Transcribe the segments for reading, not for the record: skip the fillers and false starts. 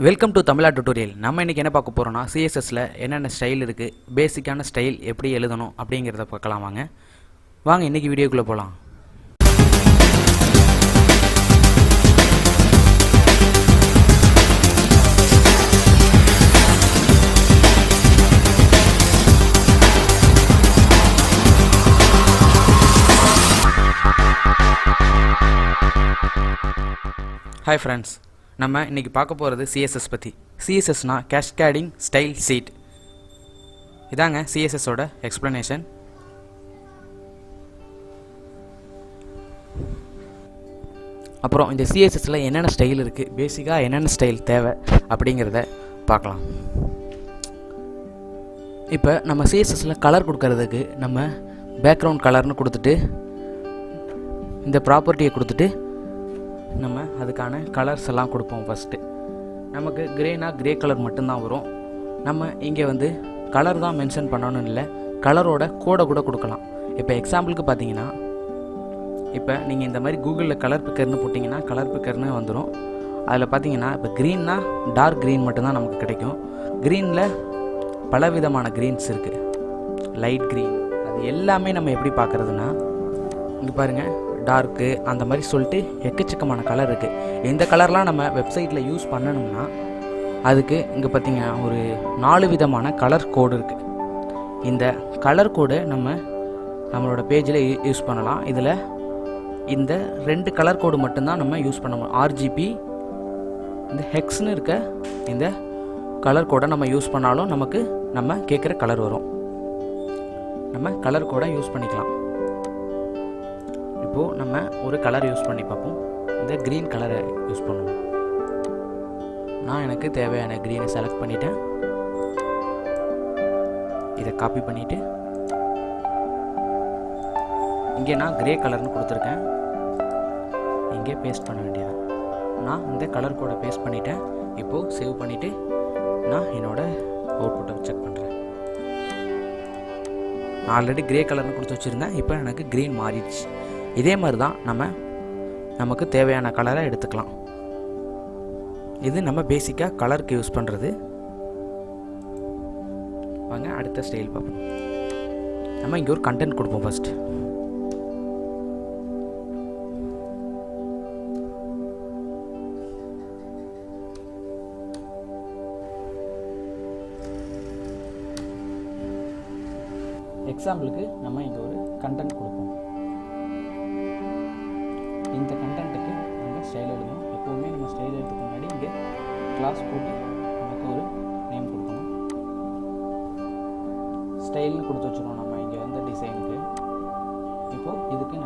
Welcome to Tamizha tutorial. நம்ம இன்றைக்கி என்ன பார்க்க போகிறோம்னா சிஎஸ்எஸ்ல என்னென்ன ஸ்டைல் இருக்குது, பேசிக்கான ஸ்டைல் எப்படி எழுதணும் அப்படிங்கிறத பார்க்கலாம். வாங்க இன்றைக்கி வீடியோக்குள்ளே போகலாம். ஹாய் ஃப்ரெண்ட்ஸ், நம்ம இன்றைக்கி பார்க்க போகிறது சிஎஸ்எஸ் பற்றி. சிஎஸ்எஸ்னா கேஸ்கேடிங் ஸ்டைல் ஷீட். இதாங்க சிஎஸ்எஸோட எக்ஸ்ப்ளனேஷன். அப்புறம் இந்த சிஎஸ்எஸில் என்னென்ன ஸ்டைல் இருக்குது, பேசிக்காக என்னென்ன ஸ்டைல் தேவை அப்படிங்கிறத பார்க்கலாம். இப்போ நம்ம சிஎஸ்எஸில் கலர் கொடுக்கறதுக்கு நம்ம பேக்ரவுண்ட் கலர்னு கொடுத்துட்டு இந்த ப்ராப்பர்ட்டியை கொடுத்துட்டு நம்ம அதுக்கான கலர்ஸ் எல்லாம் கொடுப்போம். ஃபஸ்ட்டு நமக்கு கிரேனா கிரே கலர் மட்டும்தான் வரும். நம்ம இங்கே கலர் தான் மென்ஷன் பண்ணணும்னு இல்லை, கலரோட கோடை கூட கொடுக்கலாம். இப்போ எக்ஸாம்பிளுக்கு பார்த்தீங்கன்னா, இப்போ நீங்கள் இந்த மாதிரி கூகுளில் கலர் பிக்கர்னு போட்டிங்கன்னா கலர் பிக்கர்னு வந்துடும். அதில் பார்த்தீங்கன்னா இப்போ க்ரீன்னா டார்க் க்ரீன் மட்டும்தான் நமக்கு கிடைக்கும். க்ரீனில் பலவிதமான க்ரீன்ஸ் இருக்குது, லைட் க்ரீன். அது எல்லாமே நம்ம எப்படி பார்க்குறதுன்னா, இங்கே பாருங்கள், டார்க்கு அந்த மாதிரி சொல்லிட்டு எக்கச்சக்கமான கலர் இருக்குது. இந்த கலர்லாம் நம்ம வெப்சைட்டில் யூஸ் பண்ணணும்னா அதுக்கு இங்கே பார்த்திங்கன்னா ஒரு 4 விதமான கலர் கோடு இருக்குது. இந்த கலர் கோடு நம்மளோட பேஜில் யூஸ் பண்ணலாம். இதில் இந்த 2 கலர் கோடு மட்டும்தான் நம்ம யூஸ் பண்ண முடியும். ஆர்ஜிபி இந்த ஹெக்ஸ்னு இருக்க இந்த கலர் கோடை நம்ம யூஸ் பண்ணாலும் நம்ம கேட்குற கலர் வரும். நம்ம கலர் கோடை யூஸ் பண்ணிக்கலாம். இப்போது நம்ம ஒரு கலர் யூஸ் பண்ணி பார்ப்போம். இந்த க்ரீன் கலரை யூஸ் பண்ணுவோம். நான் எனக்கு தேவையான க்ரீனை செலக்ட் பண்ணிட்டேன். இதை காப்பி பண்ணிவிட்டு இங்கே நான் க்ரே கலர்னு கொடுத்துருக்கேன். இங்கே பேஸ்ட் பண்ண வேண்டியதான். நான் இந்த கலர் கோடை பேஸ்ட் பண்ணிட்டேன். இப்போது சேவ் பண்ணிவிட்டு நான் என்னோடய அவுட்புட்டை செக் பண்ணுறேன். நான் ஆல்ரெடி க்ரே கலர்னு கொடுத்து வச்சுருந்தேன். இப்போ எனக்கு க்ரீன் மாறிடுச்சு. இதே மாதிரி தான் நமக்கு தேவையான கலரை எடுத்துக்கலாம். இது நம்ம பேசிக்காக கலருக்கு யூஸ் பண்ணுறது. வாங்க அடுத்த ஸ்டைல் பார்ப்போம். நம்ம இங்கே ஒரு கண்டென்ட் கொடுப்போம். ஃபஸ்ட்டு எக்ஸாம்பிளுக்கு நம்ம இங்கே ஒரு கண்டென்ட் கொடுப்போம். இந்த கண்டென்ட்டுக்கு நம்ம ஸ்டைல் எழுதணும். எப்போவுமே நம்ம ஸ்டைல் எழுதுறதுக்கு முன்னாடி இங்கே கிளாஸ் போட்டு நமக்கு ஒரு நேம் கொடுக்கணும். ஸ்டைல்னு கொடுத்து வச்சுருவோம். நம்ம இங்கே டிசைனுக்கு இப்போது இதுக்கு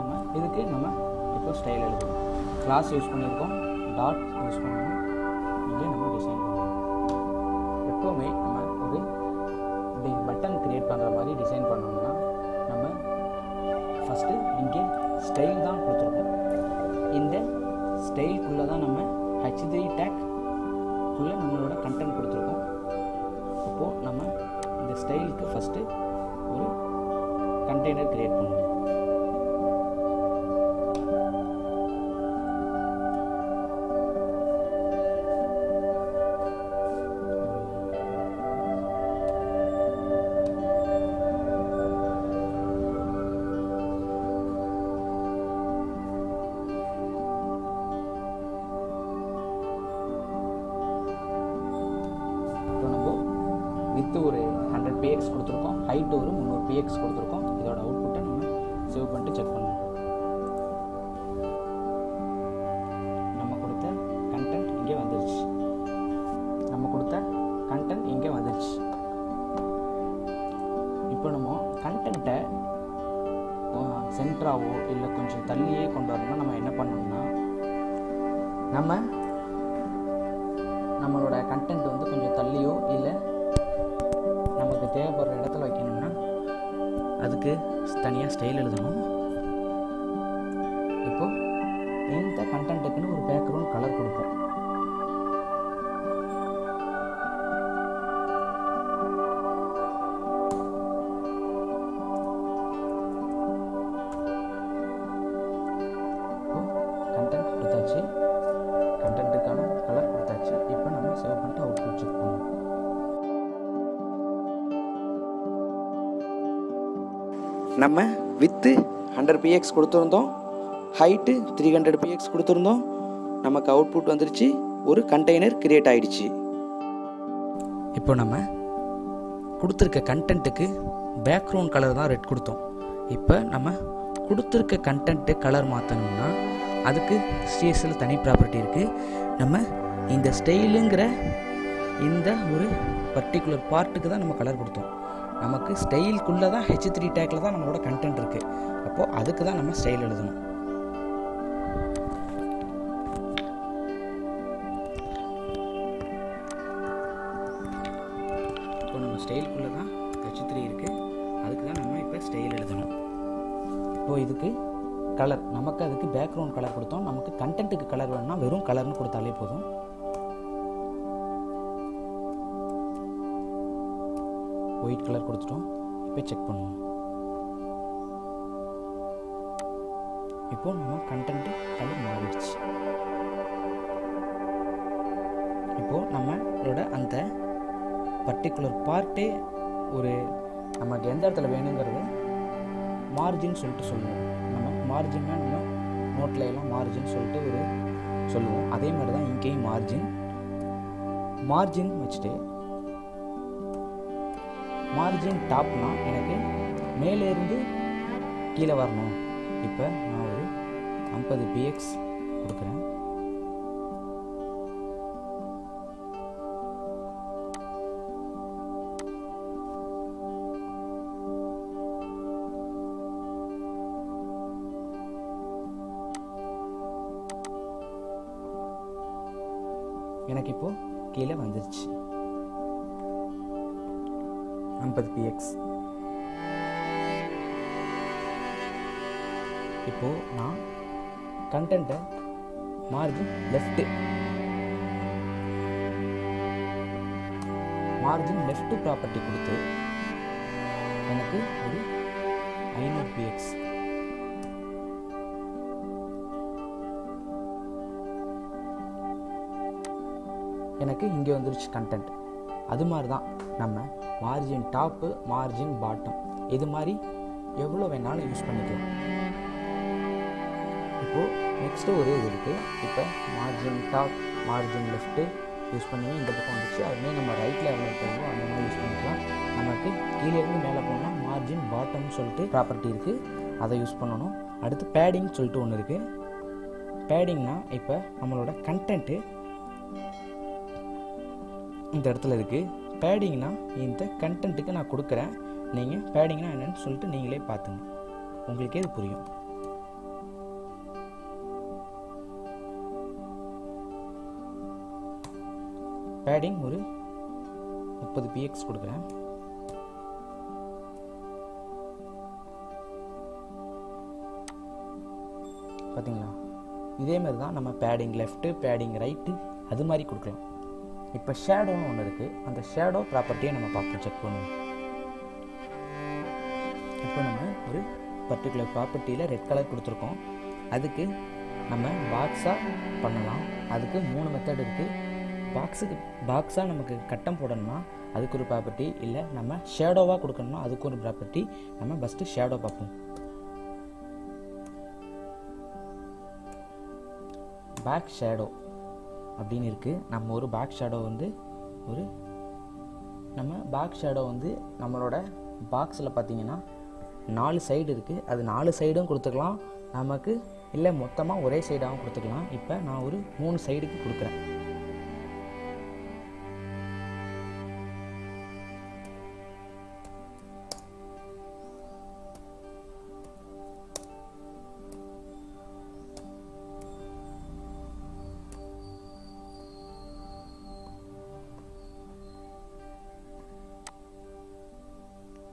நம்ம இப்போ ஸ்டைல் எழுதுவோம். கிளாஸ் யூஸ் பண்ணியிருக்கோம், டாட் யூஸ் பண்ணணும். இங்கே நம்ம டிசைன் பண்ணணும். எப்போவுமே நம்ம ஒரு பட்டன் க்ரியேட் பண்ணுற மாதிரி டிசைன் பண்ணோம்னா நம்ம ஃபஸ்ட்டு இங்கே ஸ்டைல் தான் கொடுத்துருக்கோம். இந்த ஸ்டைலுக்குள்ளே தான் நம்ம H3 டேக்குள்ளே நம்மளோட கண்டென்ட் கொடுத்துருக்கோம். இப்போது நம்ம இந்த ஸ்டைலுக்கு ஃபஸ்ட்டு ஒரு கண்டெய்னர் க்ரியேட் பண்ணுவோம். வித்து ஒரு 100 px கொடுத்துருக்கோம், ஹைட்டு ஒரு 300 px கொடுத்துருக்கோம். இதோட அவுட்புட்டை நம்ம சேவ் பண்ணிட்டு செக் பண்ணுவோம். நம்ம கொடுத்த கண்டென்ட் இங்கே வந்துருச்சு. இப்போ நம்ம கண்டென்ட்டை சென்டராகவோ இல்லை கொஞ்சம் தள்ளியே கொண்டு வரணும்னா நம்ம என்ன பண்ணணும்னா, நம்மளோட கண்டென்ட் கொஞ்சம் தள்ளியோ இல்லை நமக்கு தேவைப்படுற இடத்துல வைக்கணும்னா அதுக்கு தனியாக ஸ்டைல் எழுதணும். இப்போது இந்த கண்டென்ட்டுக்குன்னு ஒரு பேக்ரவுண்ட் கலர் கொடுப்போம். கண்டென்ட்டுக்கான கலர் கொடுத்தாச்சு. இப்போ நம்ம சேவ் பண்ணி நம்ம வித்து 100 px கொடுத்துருந்தோம், ஹைட்டு 300 px கொடுத்துருந்தோம். நமக்கு அவுட்புட் வந்துருச்சு, ஒரு கண்டெய்னர் கிரியேட் ஆகிடுச்சு. இப்போ நம்ம கொடுத்துருக்க கண்டென்ட்டுக்கு பேக்ரவுண்ட் கலர் தான் ரெட் கொடுத்தோம். இப்போ நம்ம கொடுத்துருக்க கண்டென்ட்டு கலர் மாற்றணும்னா அதுக்கு சிஎஸ்எல் தனி ப்ராப்பர்ட்டி இருக்குது. நம்ம இந்த ஸ்டைலுங்கிற இந்த ஒரு பர்டிகுலர் பார்ட்டுக்கு தான் நம்ம கலர் கொடுத்தோம். நமக்கு ஸ்டைலுக்குள்ளே தான் H3 டேக்கில் தான் நம்மளோட கண்டென்ட் இருக்குது. அப்போது அதுக்கு தான் நம்ம ஸ்டைல் எழுதணும். இப்போ நம்ம ஸ்டைலுக்குள்ளே தான் H3 இருக்குது, அதுக்கு தான் நம்ம இப்போ ஸ்டைல் எழுதணும். இப்போது இதுக்கு கலர், நமக்கு அதுக்கு பேக்ரவுண்ட் கலர் கொடுத்தோம். நமக்கு கண்டென்ட்டுக்கு கலர் வேணும்னா வெறும் கலர்னு கொடுத்தாலே போதும். ஒயிட் கலர் கொடுத்துட்டோம். இப்போ செக் பண்ணுவோம். இப்போ நம்ம கண்டென்ட்டு கலர் மாறிடுச்சு. இப்போது நம்மளோட அந்த பர்டிகுலர் பார்ட்டே ஒரு நமக்கு எந்த இடத்துல வேணுங்கிறது மார்ஜின் சொல்லிட்டு சொல்லுவோம். நம்ம மார்ஜின்னா நம்ம நோட்டில் எல்லாம் மார்ஜின் சொல்லிட்டு ஒரு சொல்லுவோம். அதே மாதிரி தான் இங்கேயும் மார்ஜின் வச்சுட்டு மார்ஜின் டாப்னா எனக்கு மேலேருந்து கீழே வரணும். இப்போ நான் ஒரு 50 px கொடுக்குறேன். எனக்கு இப்போ கீழே வந்துருச்சு 50 px. இப்போ நான் கண்டென்ட்டை மார்ஜின் லெஃப்ட் ப்ராப்பர்ட்டி கொடுத்து எனக்கு ஒரு 500 px. எனக்கு இங்கே வந்துருச்சு கண்டென்ட். அது மாதிரி தான் நம்ம மார்ஜின் டாப்பு, மார்ஜின் பாட்டம் இது மாதிரி எவ்வளோ வேணாலும் யூஸ் பண்ணிக்கலாம். இப்போது நெக்ஸ்ட்டு ஒரு இது இருக்குது. இப்போ margin top, margin left use பண்ணி இந்த பக்கம் வந்துச்சு. அதுமாதிரி நம்ம ரைட்டில் எவ்வளோ போகணும் அந்த மாதிரி யூஸ் பண்ணிக்கலாம். நமக்கு கீழேருந்து மேலே போனால் மார்ஜின் பாட்டம்னு சொல்லிட்டு ப்ராப்பர்ட்டி இருக்குது, அதை யூஸ் பண்ணணும். அடுத்து பேடிங் சொல்லிட்டு ஒன்று இருக்குது. பேடிங்னா இப்போ நம்மளோட கண்டென்ட்டு இந்த இடத்துல இருக்குது. பேடிங்னா இந்த கண்டென்ட்டுக்கு நான் கொடுக்குறேன். நீங்கள் பேடிங்னா என்னன்னு சொல்லிட்டு நீங்களே பார்த்துங்க, உங்களுக்கே இது புரியும். பேடிங் ஒரு 30 px கொடுக்குறேன். பார்த்தீங்களா, இதே மாதிரி தான் நம்ம பேடிங் லெஃப்ட்டு, பேடிங் ரைட்டு அது மாதிரி கொடுக்கலாம். இப்போ ஷேடோன்னு ஒன்று இருக்குது. அந்த ஷேடோ ப்ராப்பர்ட்டியை நம்ம பார்ப்போம், செக் பண்ணுவோம். இப்போ நம்ம ஒரு பர்டிகுலர் ப்ராப்பர்ட்டியில் ரெட் கலர் கொடுத்துருக்கோம். அதுக்கு நம்ம பாக்ஸாக பண்ணலாம். அதுக்கு 3 மெத்தட் இருக்குது. பாக்ஸாக நமக்கு கட்டம் போடணும்னா அதுக்கு ஒரு ப்ராப்பர்ட்டி, இல்லை நம்ம ஷேடோவாக கொடுக்கணும்னா அதுக்கு ஒரு ப்ராப்பர்ட்டி. நம்ம ஃபஸ்ட்டு ஷேடோ பார்ப்போம். பேக் ஷேடோ அப்படின்னு இருக்குது. நம்ம ஒரு பேக் ஷேடோ வந்து நம்மளோட பாக்ஸில் பார்த்தீங்கன்னா 4 சைடு இருக்குது. அது 4 சைடும் கொடுத்துக்கலாம் நமக்கு, இல்லை மொத்தமாக ஒரே சைடாகவும் கொடுத்துக்கலாம். இப்போ நான் ஒரு 3 சைடுக்கு கொடுக்குறேன்.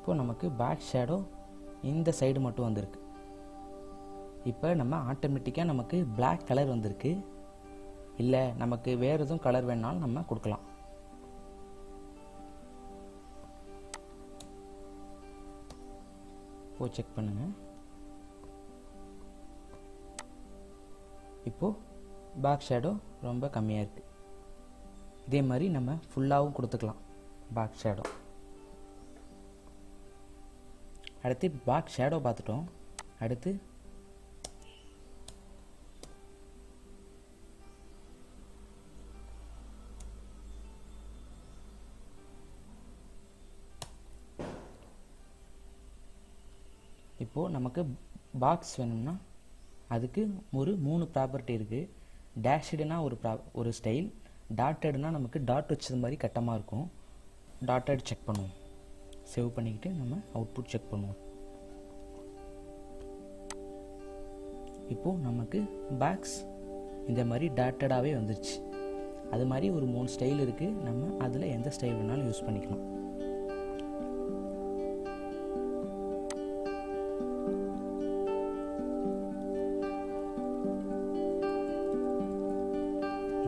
இப்போ நமக்கு பேக் ஷேடோ இந்த சைடு மட்டும் வந்திருக்கு. இப்போ நம்ம ஆட்டோமேட்டிக்காக நமக்கு பிளாக் கலர் வந்திருக்கு. இல்லை நமக்கு வேறு எதுவும் கலர் வேணாலும் நம்ம கொடுக்கலாம். இப்போ செக் பண்ணுங்க. இப்போது பேக் ஷேடோ ரொம்ப கம்மியாக இருக்குது. இதே மாதிரி நம்ம ஃபுல்லாகவும் கொடுத்துக்கலாம் பேக் ஷேடோ. அடுத்து பாக்ஸ் ஷேடோ பார்த்துட்டோம். அடுத்து இப்போது நமக்கு பாக்ஸ் வேணும்னா அதுக்கு ஒரு 3 ப்ராப்பர்ட்டி இருக்குது. டேஷ்டுனா ஒரு ஸ்டைல், டாட்டட்னா நமக்கு டாட் வச்சது மாதிரி கட்டமாக இருக்கும். டாட்டட் செக் பண்ணுவோம். சேவ் பண்ணிக்கிட்டு நம்ம அவுட்புட் செக் பண்ணுவோம். இப்போது நமக்கு பாக்ஸ் இந்த மாதிரி டாட்டடாகவே வந்துருச்சு. அது மாதிரி ஒரு 3 ஸ்டைல் இருக்குது. நம்ம அதில் எந்த ஸ்டைல் வேணாலும் யூஸ் பண்ணிக்கலாம்.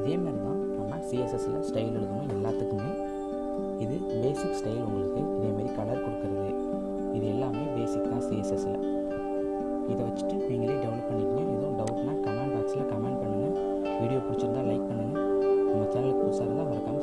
இதே மாதிரி தான் நம்ம சிஎஸ்எஸில் ஸ்டைல் எழுதணும் எல்லாத்துக்குமே. இது பேசிக் ஸ்டைல். உங்களுக்கு இதேமாரி கலர் கொடுக்கறது இது எல்லாமே பேசிக் தான் சிஎஸ்எஸில். இதை வச்சுட்டு நீங்களே டெவலப் பண்ணிக்கங்க. எதுவும் டவுட்னா கமெண்ட் பாக்ஸில் கமெண்ட் பண்ணுங்கள். வீடியோ பிடிச்சிருந்தா லைக் பண்ணுங்கள். நம்ம சேனலுக்கு புதுசாக இருந்தால் மறக்காம